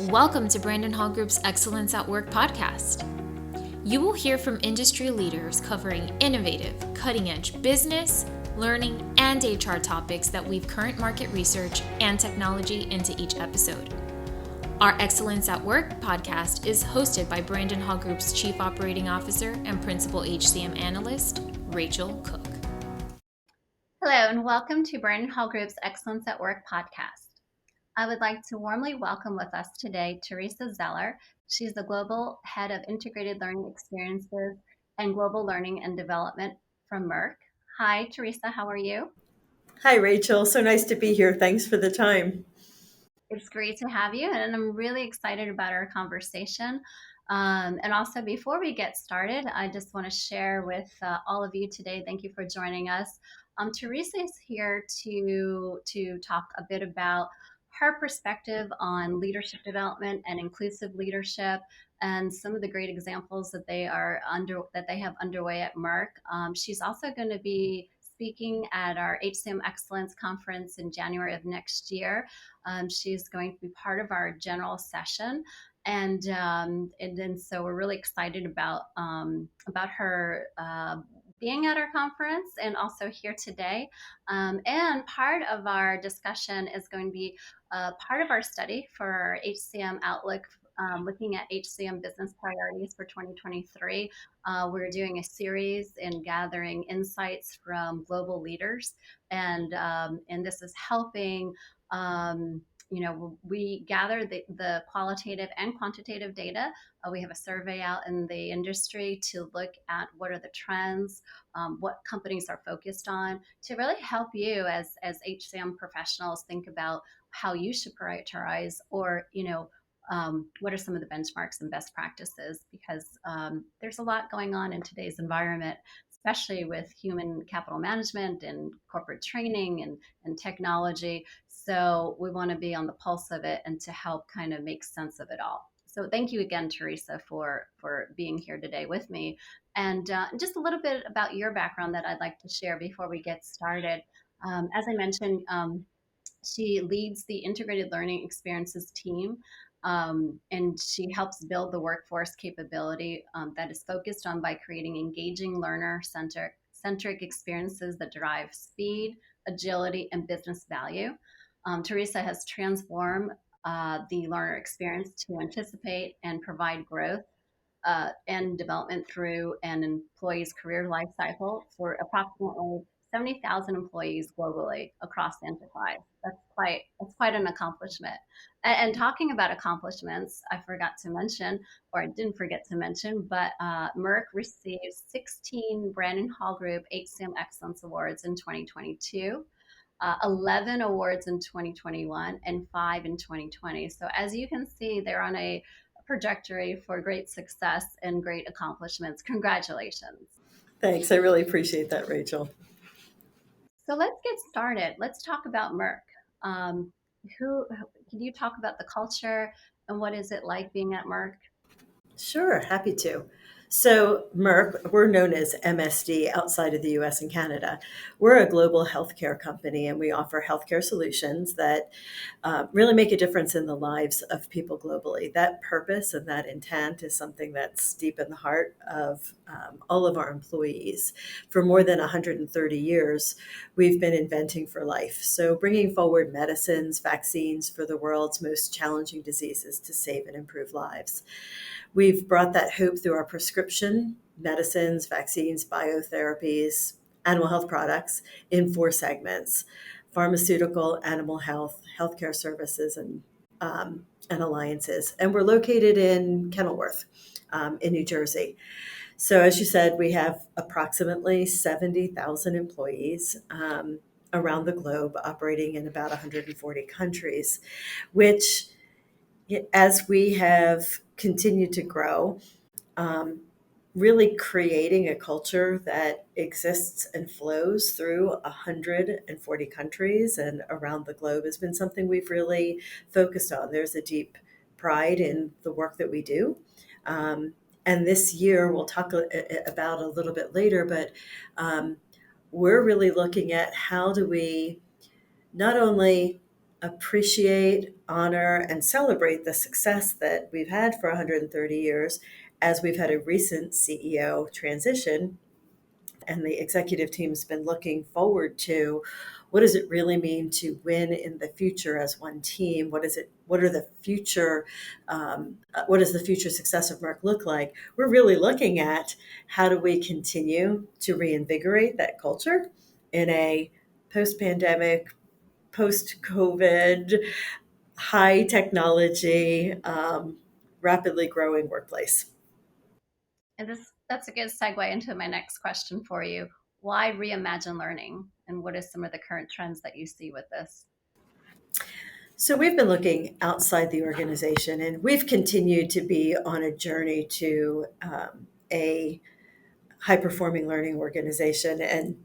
Welcome to Brandon Hall Group's Excellence at Work podcast. You will hear from industry leaders covering innovative, cutting-edge business, learning, and HR topics that weave current market research and technology into each episode. Our Excellence at Work podcast is hosted by Brandon Hall Group's Chief Operating Officer and Principal HCM Analyst, Rachel Cook. Hello, and welcome to Brandon Hall Group's Excellence at Work podcast. I would like to warmly welcome with us today Theresa Zeller. She's the Global Head of Integrated Learning Experiences and Global Learning and Development from Merck. Hi, Theresa, how are you? Hi, Rachel. So nice to be here. Thanks for the time. It's great to have you, and I'm really excited about our conversation. And also, before we get started, I just want to share with all of you today, thank you for joining us. Theresa is here to talk a bit about her perspective on leadership development and inclusive leadership, and some of the great examples that they have underway at Merck. She's also going to be speaking at our HCM Excellence Conference in January of next year. She's going to be part of our general session, and then so we're really excited about her being at our conference and also here today. And part of our discussion is going to be part of our study for our HCM Outlook. Looking at HCM business priorities for 2023. We're doing a series in gathering insights from global leaders, and this is helping. We gather the qualitative and quantitative data. We have a survey out in the industry to look at what are the trends, what companies are focused on, to really help you as HCM professionals think about how you should prioritize, or what are some of the benchmarks and best practices, because there's a lot going on in today's environment, especially with human capital management and corporate training and technology. So we want to be on the pulse of it and to help kind of make sense of it all. So thank you again, Theresa, for being here today with me. And just a little bit about your background that I'd like to share before we get started. As I mentioned, she leads the Integrated Learning Experiences team. And she helps build the workforce capability that is focused on by creating engaging learner-centric experiences that drive speed, agility, and business value. Theresa has transformed the learner experience to anticipate and provide growth and development through an employee's career life cycle for approximately 70,000 employees globally across the enterprise. That's quite an accomplishment. And talking about accomplishments, I forgot to mention, or I didn't forget to mention, but Merck received 16 Brandon Hall Group HCM Excellence Awards in 2022. 11 awards in 2021 and 5 in 2020. So as you can see, they're on a trajectory for great success and great accomplishments. Congratulations. Thanks. I really appreciate that, Rachel. So let's get started. Let's talk about Merck. Can you talk about the culture and what is it like being at Merck? Sure, happy to. So Merck, we're known as MSD outside of the US and Canada. We're a global healthcare company, and we offer healthcare solutions that really make a difference in the lives of people globally. That purpose and that intent is something that's deep in the heart of all of our employees. For more than 130 years, we've been inventing for life. So bringing forward medicines, vaccines for the world's most challenging diseases to save and improve lives. We've brought that hope through our prescription medicines, vaccines, biotherapies, animal health products in 4 segments: pharmaceutical, animal health, healthcare services, and alliances. And we're located in Kenilworth, in New Jersey. So as you said, we have approximately 70,000 employees around the globe, operating in about 140 countries, which, as we have continued to grow, really creating a culture that exists and flows through 140 countries and around the globe has been something we've really focused on. There's a deep pride in the work that we do. And this year, we'll talk about a little bit later, but we're really looking at how do we not only appreciate, honor, and celebrate the success that we've had for 130 years as we've had a recent CEO transition. And the executive team's been looking forward to what does it really mean to win in the future as one team? What is it? What are the future? What does the future success of Merck look like? We're really looking at how do we continue to reinvigorate that culture in a post-pandemic, post-COVID, high technology, rapidly growing workplace. And that's a good segue into my next question for you. Why reimagine learning? And what is some of the current trends that you see with this? So we've been looking outside the organization, and we've continued to be on a journey to a high-performing learning organization. And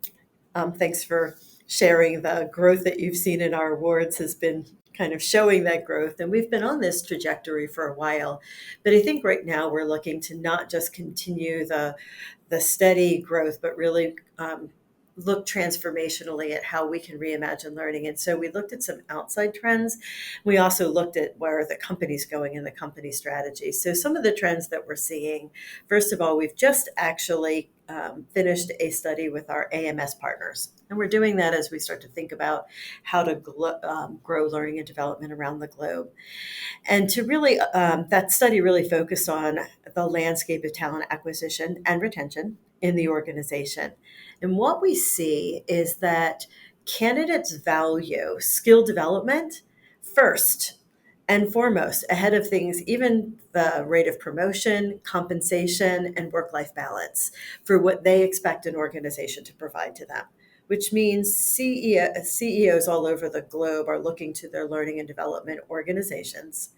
thanks for sharing the growth that you've seen in our awards has been kind of showing that growth. And we've been on this trajectory for a while. But I think right now we're looking to not just continue the steady growth, but really look transformationally at how we can reimagine learning. And so we looked at some outside trends. We also looked at where the company's going and the company strategy. So some of the trends that we're seeing, first of all, we've just actually finished a study with our AMS partners. And we're doing that as we start to think about how to grow learning and development around the globe. And to really, that study really focused on the landscape of talent acquisition and retention in the organization. And what we see is that candidates value skill development first and foremost, ahead of things, even the rate of promotion, compensation, and work life balance for what they expect an organization to provide to them. Which means CEOs all over the globe are looking to their learning and development organizations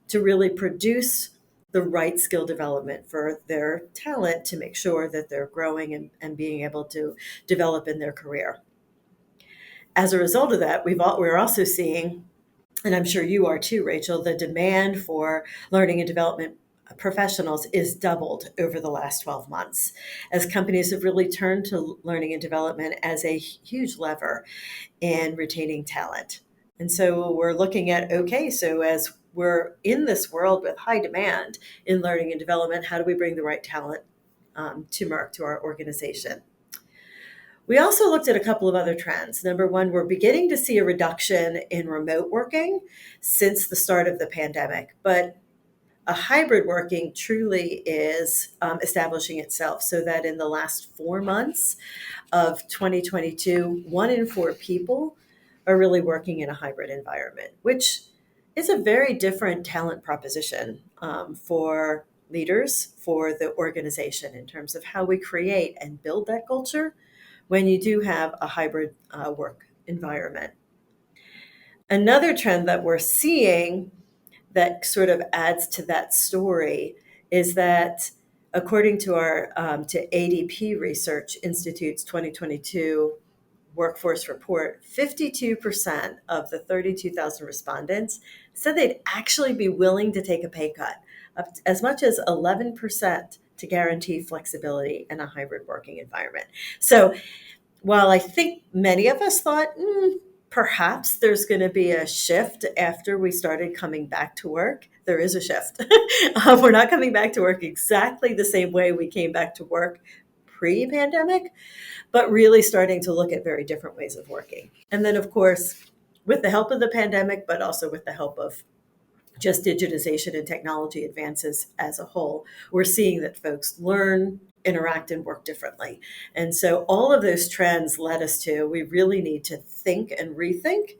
to really produce the right skill development for their talent to make sure that they're growing and being able to develop in their career. As a result of that, we're also seeing, and I'm sure you are too, Rachel, the demand for learning and development professionals is doubled over the last 12 months as companies have really turned to learning and development as a huge lever in retaining talent. And so we're looking at, okay, so as we're in this world with high demand in learning and development, how do we bring the right talent to Merck, to our organization? We also looked at a couple of other trends. Number one, we're beginning to see a reduction in remote working since the start of the pandemic, but a hybrid working truly is establishing itself so that in the last 4 months of 2022, 1 in 4 people are really working in a hybrid environment, which is a very different talent proposition for leaders, for the organization in terms of how we create and build that culture when you do have a hybrid work environment. Another trend that we're seeing that sort of adds to that story is that according to our to ADP Research Institute's 2022 workforce report, 52% of the 32,000 respondents said they'd actually be willing to take a pay cut, up to as much as 11% to guarantee flexibility in a hybrid working environment. So while I think many of us thought, perhaps there's going to be a shift after we started coming back to work, there is a shift. We're not coming back to work exactly the same way we came back to work pre-pandemic, but really starting to look at very different ways of working. And then, of course, with the help of the pandemic, but also with the help of just digitization and technology advances as a whole, we're seeing that folks learn, interact, and work differently. And so all of those trends led us to, we really need to think and rethink,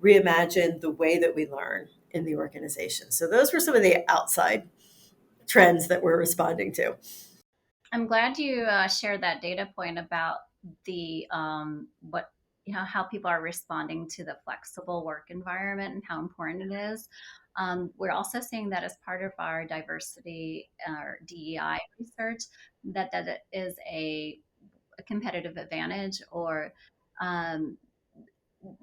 reimagine the way that we learn in the organization. So those were some of the outside trends that we're responding to. I'm glad you shared that data point about the what how people are responding to the flexible work environment and how important it is. We're also seeing that as part of our diversity or DEI research, that it is a competitive advantage or um,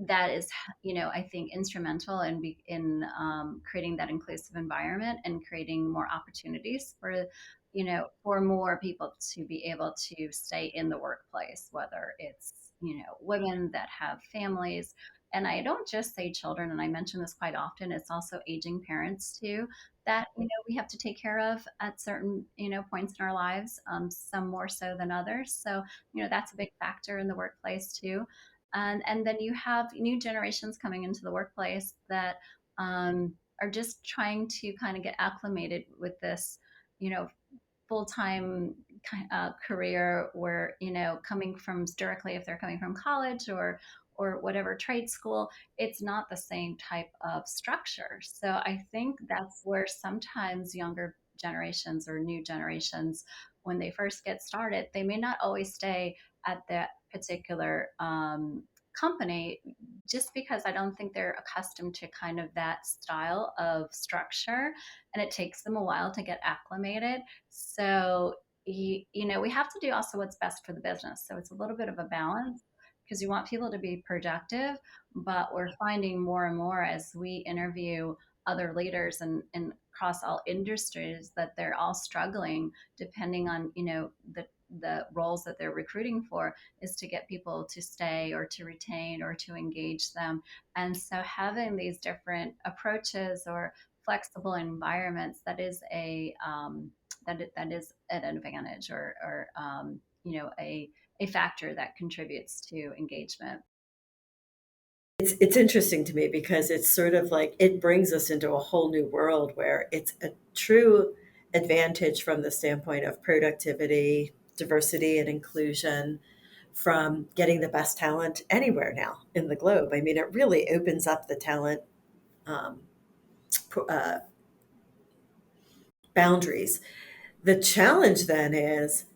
that is, I think instrumental in creating that inclusive environment and creating more opportunities for more people to be able to stay in the workplace, whether it's women that have families, And I don't just say children, and I mention this quite often, it's also aging parents too, that, we have to take care of at certain, points in our lives, some more so than others. So, that's a big factor in the workplace too. And then you have new generations coming into the workplace that are just trying to kind of get acclimated with this, you know, full-time career where, coming from directly, if they're coming from college or whatever trade school, it's not the same type of structure. So I think that's where sometimes younger generations or new generations, when they first get started, they may not always stay at that particular company, just because I don't think they're accustomed to kind of that style of structure, and it takes them a while to get acclimated. So, we have to do also what's best for the business. So it's a little bit of a balance, because you want people to be productive, but we're finding more and more as we interview other leaders and across all industries, that they're all struggling, depending on, the roles that they're recruiting for, is to get people to stay or to retain or to engage them. And so having these different approaches or flexible environments, that is that is an advantage, or a factor that contributes to engagement. It's interesting to me because it's sort of like it brings us into a whole new world where it's a true advantage from the standpoint of productivity, diversity, and inclusion from getting the best talent anywhere now in the globe. I mean, it really opens up the talent um, uh, boundaries. The challenge then is,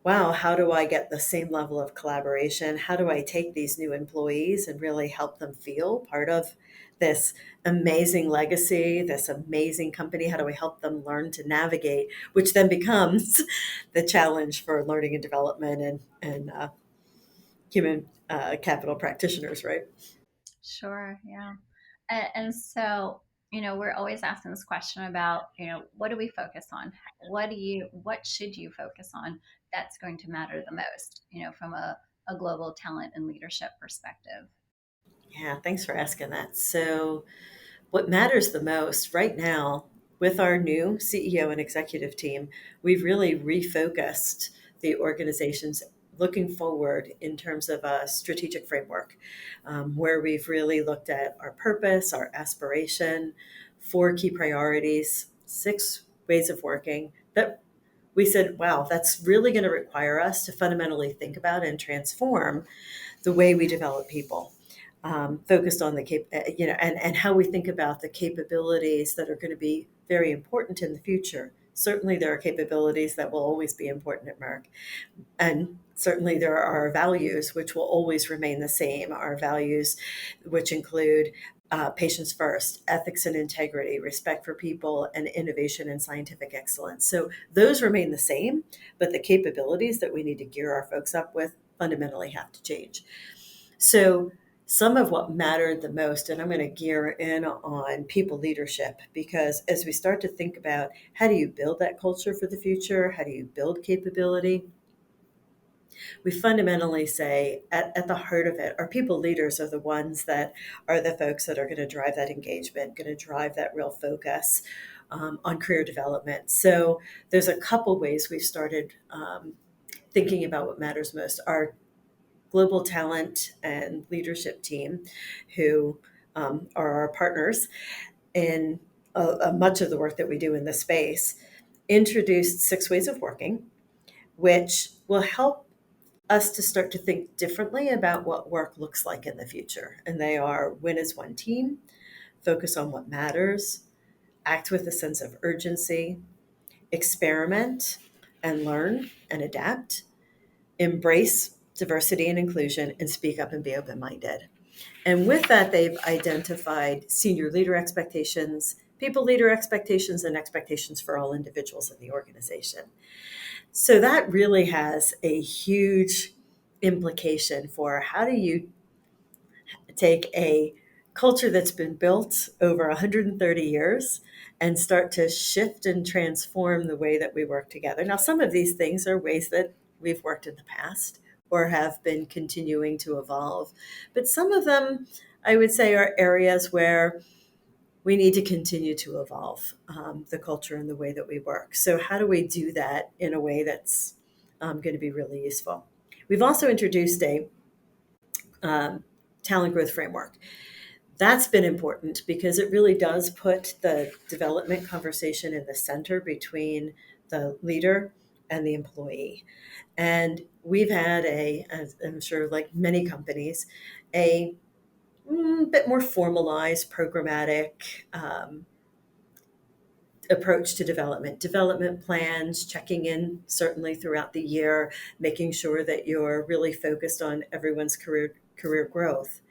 wow, how do I get the same level of collaboration? How do I take these new employees and really help them feel part of this amazing legacy, this amazing company? How do I help them learn to navigate, which then becomes the challenge for learning and development and human capital practitioners, right? Sure, yeah. And so, we're always asking this question about, what do we focus on? What should you focus on that's going to matter the most, from a global talent and leadership perspective? Yeah, thanks for asking that. So, what matters the most right now with our new CEO and executive team, we've really refocused the organization's looking forward in terms of a strategic framework, where we've really looked at our purpose, our aspiration, four key priorities, six ways of working that we said, wow, that's really going to require us to fundamentally think about and transform the way we develop people, focused on and how we think about the capabilities that are going to be very important in the future. Certainly, there are capabilities that will always be important at Merck, and certainly there are values which will always remain the same. Our values, which include patients first, ethics and integrity, respect for people, and innovation and scientific excellence. So those remain the same, but the capabilities that we need to gear our folks up with fundamentally have to change. So some of what mattered the most, and I'm going to gear in on people leadership, because as we start to think about how do you build that culture for the future, how do you build capability, we fundamentally say at the heart of it, our people leaders are the ones that are the folks that are going to drive that engagement, going to drive that real focus on career development. So there's a couple ways we've started thinking about what matters most. Our global talent and leadership team, who are our partners in much of the work that we do in this space, introduced six ways of working, which will help us to start to think differently about what work looks like in the future. And they are: win as one team, focus on what matters, act with a sense of urgency, experiment and learn and adapt, embrace diversity and inclusion, and speak up and be open-minded. And with that, they've identified senior leader expectations, people leader expectations, and expectations for all individuals in the organization. So that really has a huge implication for how do you take a culture that's been built over 130 years and start to shift and transform the way that we work together. Now, some of these things are ways that we've worked in the past or have been continuing to evolve, but some of them I would say, are areas where we need to continue to evolve the culture and the way that we work. So how do we do that in a way that's going to be really useful? We've also introduced a talent growth framework. That's been important because it really does put the development conversation in the center between the leader and the employee. And we've had as I'm sure like many companies, a bit more formalized, programmatic approach to development plans, checking in certainly throughout the year, making sure that you're really focused on everyone's career growth.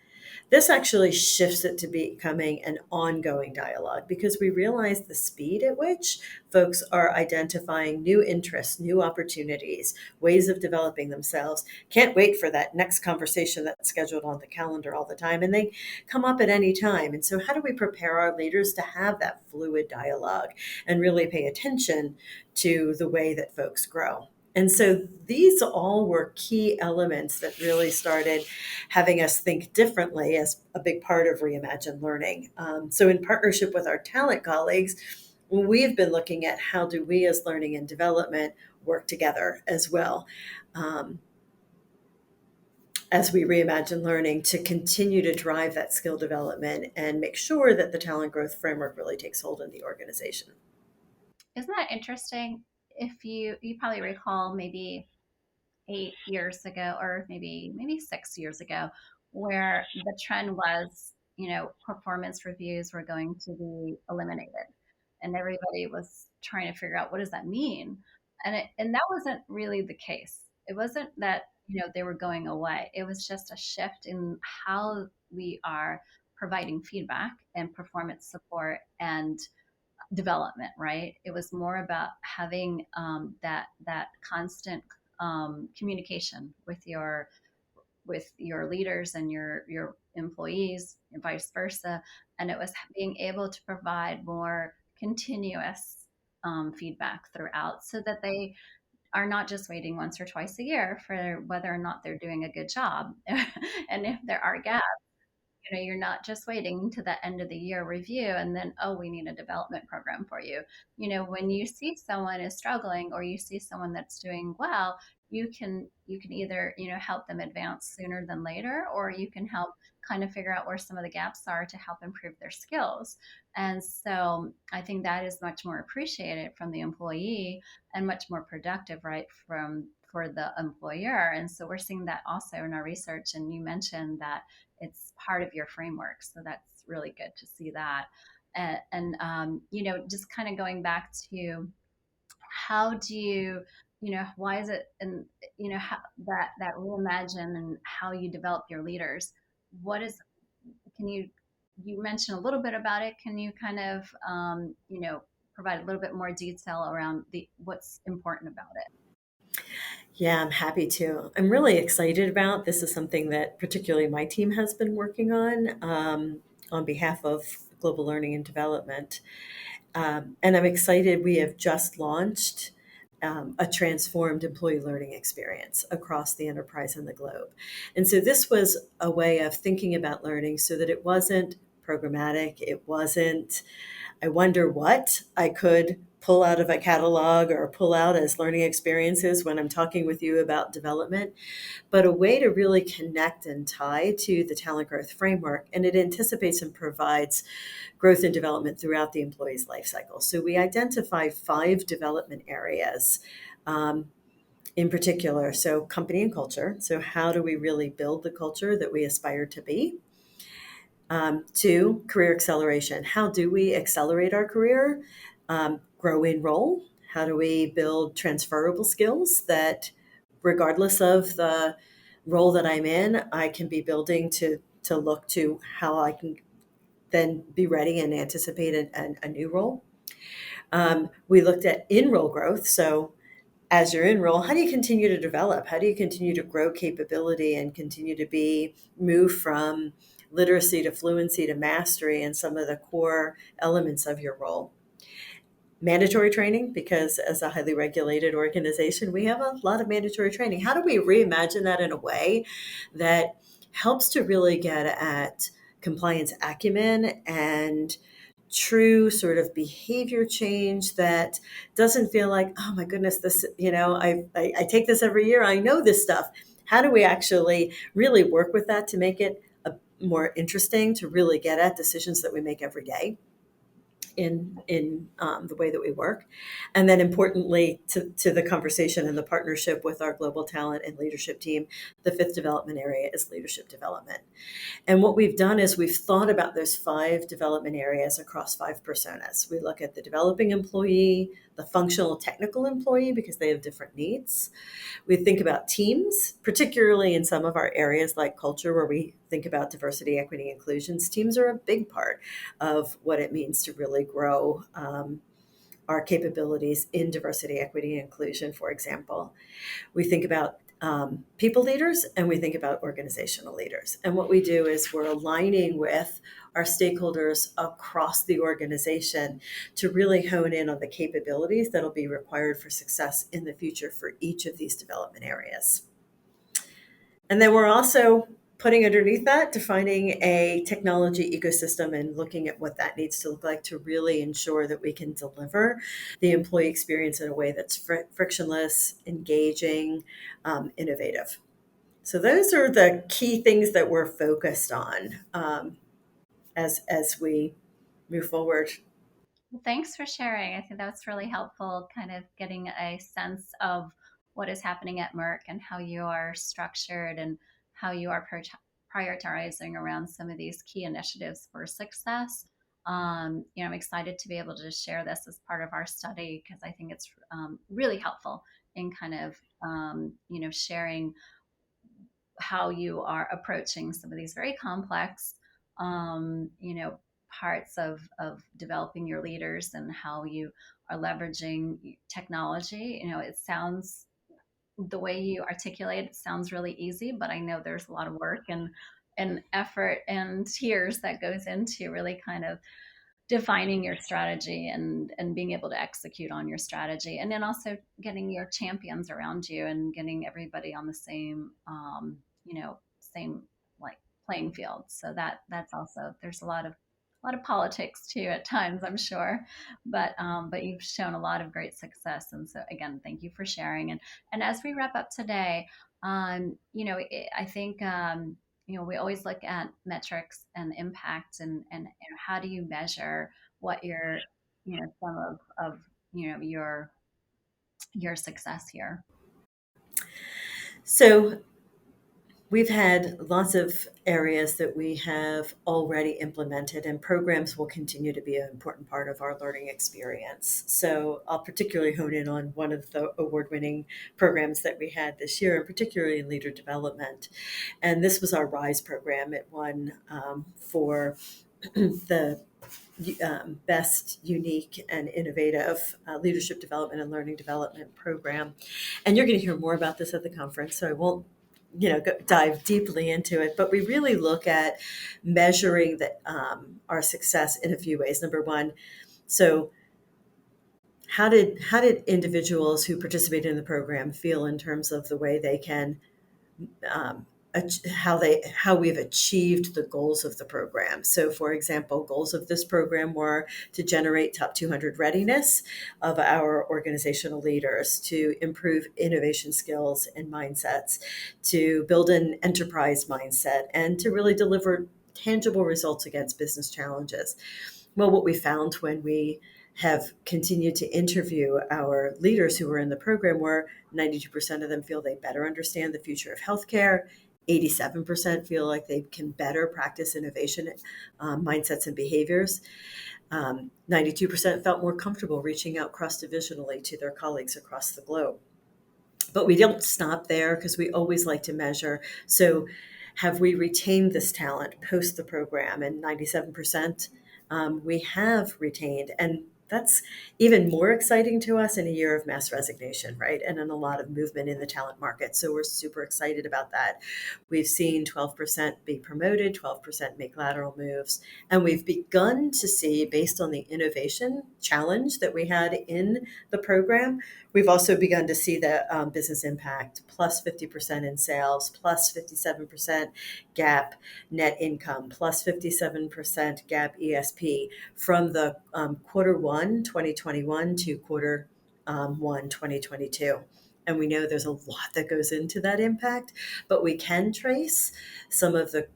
This actually shifts it to becoming an ongoing dialogue because we realize the speed at which folks are identifying new interests, new opportunities, ways of developing themselves. Can't wait for that next conversation that's scheduled on the calendar all the time, and they come up at any time. And so, how do we prepare our leaders to have that fluid dialogue and really pay attention to the way that folks grow? And so these all were key elements that really started having us think differently as a big part of Reimagine Learning. So in partnership with our talent colleagues, we've been looking at how do we as learning and development work together as well as we reimagine learning to continue to drive that skill development and make sure that the talent growth framework really takes hold in the organization. Isn't that interesting? If you probably recall maybe 8 years ago, or maybe 6 years ago, where the trend was, performance reviews were going to be eliminated, and everybody was trying to figure out what does that mean, and that wasn't really the case. It wasn't that they were going away. It was just a shift in how we are providing feedback and performance support and development, right? It was more about having that constant communication with your leaders and your employees, and vice versa. And it was being able to provide more continuous feedback throughout, so that they are not just waiting once or twice a year for whether or not they're doing a good job. And if there are gaps, you're not just waiting to the end of the year review and then, oh, we need a development program for you. When you see someone is struggling or you see someone that's doing well, you can either, help them advance sooner than later, or you can help kind of figure out where some of the gaps are to help improve their skills. And so I think that is much more appreciated from the employee and much more productive, right, for the employer. And so we're seeing that also in our research. And you mentioned that it's part of your framework. So that's really good to see that. Just kind of going back to how do why is it, and, how, that reimagine and how you develop your leaders. What is, can you mention a little bit about it? Can you kind of, provide a little bit more detail around what's important about it? Yeah, I'm happy to. I'm really excited about this. Is something that particularly my team has been working on behalf of global learning and development. And I'm excited. We have just launched a transformed employee learning experience across the enterprise and the globe. And so this was a way of thinking about learning so that it wasn't programmatic. It wasn't, I wonder what I could pull out of a catalog or pull out as learning experiences when I'm talking with you about development, but a way to really connect and tie to the talent growth framework. And it anticipates and provides growth and development throughout the employee's life cycle. So we identify 5 development areas in particular. So company and culture. So how do we really build the culture that we aspire to be? 2, career acceleration. How do we accelerate our career? Grow in role. How do we build transferable skills that, regardless of the role that I'm in, I can be building to look to how I can then be ready and anticipate a new role. We looked at in-role growth. So as you're in role, how do you continue to develop? How do you continue to grow capability and continue to move from literacy to fluency to mastery and some of the core elements of your role? Mandatory training, because as a highly regulated organization, we have a lot of mandatory training. How do we reimagine that in a way that helps to really get at compliance acumen and true sort of behavior change that doesn't feel like, oh my goodness, this, I take this every year. I know this stuff. How do we actually really work with that to make it more interesting, to really get at decisions that we make every day in the way that we work? And then importantly, to the conversation and the partnership with our global talent and leadership team, the fifth development area is leadership development. And what we've done is we've thought about those 5 development areas across 5 personas. We look at the developing employee, the functional technical employee, because they have different needs. We think about teams, particularly in some of our areas like culture, where we think about diversity, equity, inclusions. Teams are a big part of what it means to really grow our capabilities in diversity, equity, and inclusion, for example. We think about people leaders, and we think about organizational leaders. And what we do is we're aligning with our stakeholders across the organization to really hone in on the capabilities that'll be required for success in the future for each of these development areas. And then we're also putting underneath that, defining a technology ecosystem and looking at what that needs to look like to really ensure that we can deliver the employee experience in a way that's frictionless, engaging, innovative. So those are the key things that we're focused on as we move forward. Well, thanks for sharing. I think that's really helpful, kind of getting a sense of what is happening at Merck and how you are structured and how you are prioritizing around some of these key initiatives for success. I'm excited to be able to share this as part of our study because I think it's really helpful in kind of, sharing how you are approaching some of these very complex, um, you know, parts of developing your leaders and how you are leveraging technology. It sounds, the way you articulate it sounds really easy, but I know there's a lot of work and effort and tears that goes into really kind of defining your strategy and being able to execute on your strategy, and then also getting your champions around you and getting everybody on the same same like playing field. So that's also, there's a lot of politics too at times, I'm sure, but you've shown a lot of great success, and so again, thank you for sharing. And as we wrap up today, I think we always look at metrics and impact, and how do you measure what your, some of your success here. So we've had lots of areas that we have already implemented, and programs will continue to be an important part of our learning experience. So I'll particularly hone in on one of the award-winning programs that we had this year, and particularly in leader development. And this was our RISE program. It won for the best, unique, and innovative leadership development and learning development program. And you're going to hear more about this at the conference, so I won't dive deeply into it, but we really look at measuring our success in a few ways. Number one, so how did individuals who participated in the program feel in terms of the way they can um, how we've achieved the goals of the program. So, for example, goals of this program were to generate top 200 readiness of our organizational leaders, to improve innovation skills and mindsets, to build an enterprise mindset, and to really deliver tangible results against business challenges. Well, what we found when we have continued to interview our leaders who were in the program were 92% of them feel they better understand the future of healthcare. 87% feel like they can better practice innovation mindsets and behaviors. 92% felt more comfortable reaching out cross-divisionally to their colleagues across the globe. But we don't stop there because we always like to measure. So have we retained this talent post the program? And 97% we have retained. And that's even more exciting to us in a year of mass resignation, right? And in a lot of movement in the talent market. So we're super excited about that. We've seen 12% be promoted, 12% make lateral moves. And we've begun to see, based on the innovation challenge that we had in the program, we've also begun to see the business impact plus 50% in sales, plus 57% gap net income, plus 57% gap ESP from the quarter one 2021 to quarter one 2022. And we know there's a lot that goes into that impact, but we can trace some of the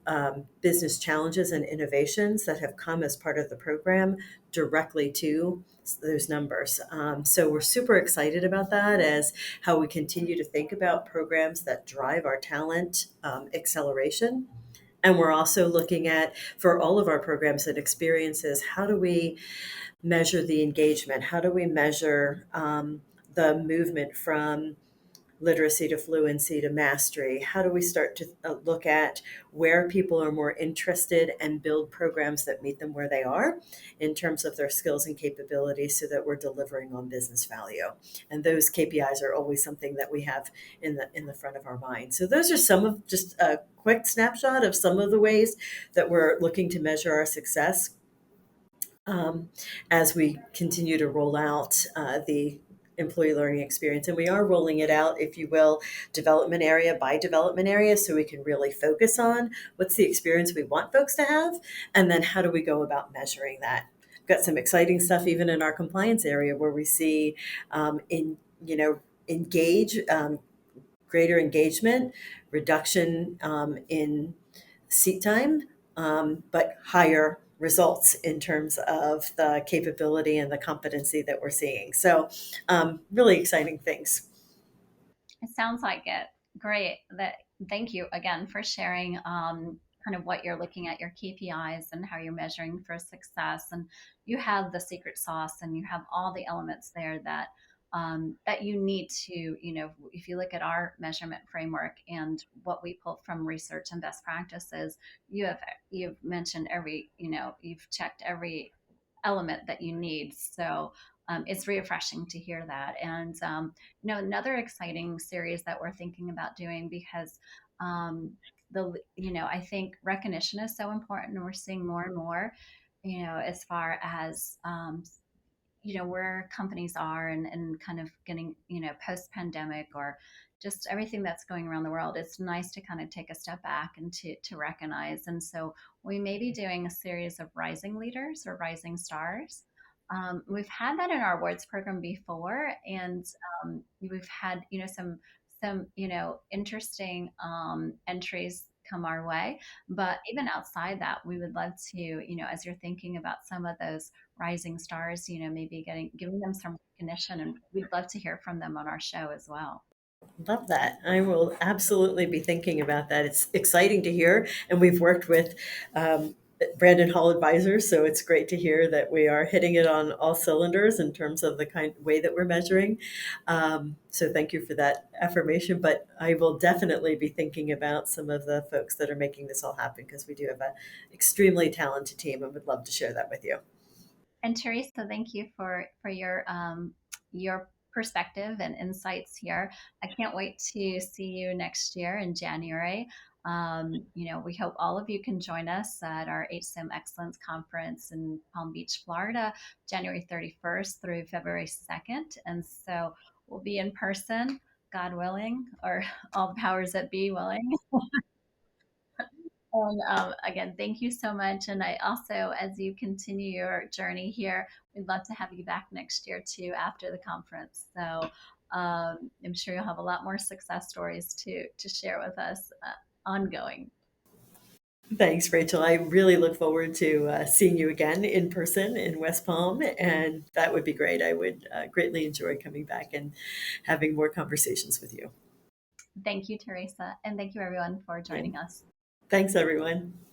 business challenges and innovations that have come as part of the program directly to those numbers. So we're super excited about that as how we continue to think about programs that drive our talent acceleration. And we're also looking at, for all of our programs and experiences, how do we measure the engagement? How do we measure the movement from literacy to fluency to mastery? How do we start to look at where people are more interested and build programs that meet them where they are in terms of their skills and capabilities so that we're delivering on business value? And those KPIs are always something that we have in the front of our mind. So those are some of, just a quick snapshot of some of the ways that we're looking to measure our success as we continue to roll out the employee learning experience. And we are rolling it out, if you will, development area by development area, so we can really focus on what's the experience we want folks to have, and then how do we go about measuring that. We've got some exciting stuff even in our compliance area where we see engage greater engagement, reduction in seat time, but higher results in terms of the capability and the competency that we're seeing. So really exciting things. It sounds like it. Great. Thank you again for sharing kind of what you're looking at, your KPIs and how you're measuring for success. And you have the secret sauce and you have all the elements there that you need to, if you look at our measurement framework and what we pull from research and best practices, you've mentioned you've checked every element that you need. So it's refreshing to hear that. And another exciting series that we're thinking about doing, because I think recognition is so important, and we're seeing more and more, as far as where companies are, and kind of getting, post pandemic, or just everything that's going around the world. It's nice to kind of take a step back and to recognize. And so we may be doing a series of rising leaders or rising stars. We've had that in our awards program before, and we've had some interesting entries come our way. But even outside that, we would love to, as you're thinking about some of those rising stars, maybe giving them some recognition, and we'd love to hear from them on our show as well. Love that. I will absolutely be thinking about that. It's exciting to hear. And we've worked with Brandon Hall Advisors, so it's great to hear that we are hitting it on all cylinders in terms of the kind way that we're measuring. So thank you for that affirmation. But I will definitely be thinking about some of the folks that are making this all happen, because we do have an extremely talented team and would love to share that with you. And Theresa, thank you for your perspective and insights here. I can't wait to see you next year in January. We hope all of you can join us at our HSIM Excellence Conference in Palm Beach, Florida, January 31st through February 2nd. And so we'll be in person, God willing, or all the powers that be willing. And again, thank you so much. And I also, as you continue your journey here, we'd love to have you back next year too after the conference. So I'm sure you'll have a lot more success stories to share with us ongoing. Thanks, Rachel. I really look forward to seeing you again in person in West Palm, and that would be great. I would greatly enjoy coming back and having more conversations with you. Thank you, Theresa. And thank you, everyone, for joining us. Thanks, everyone.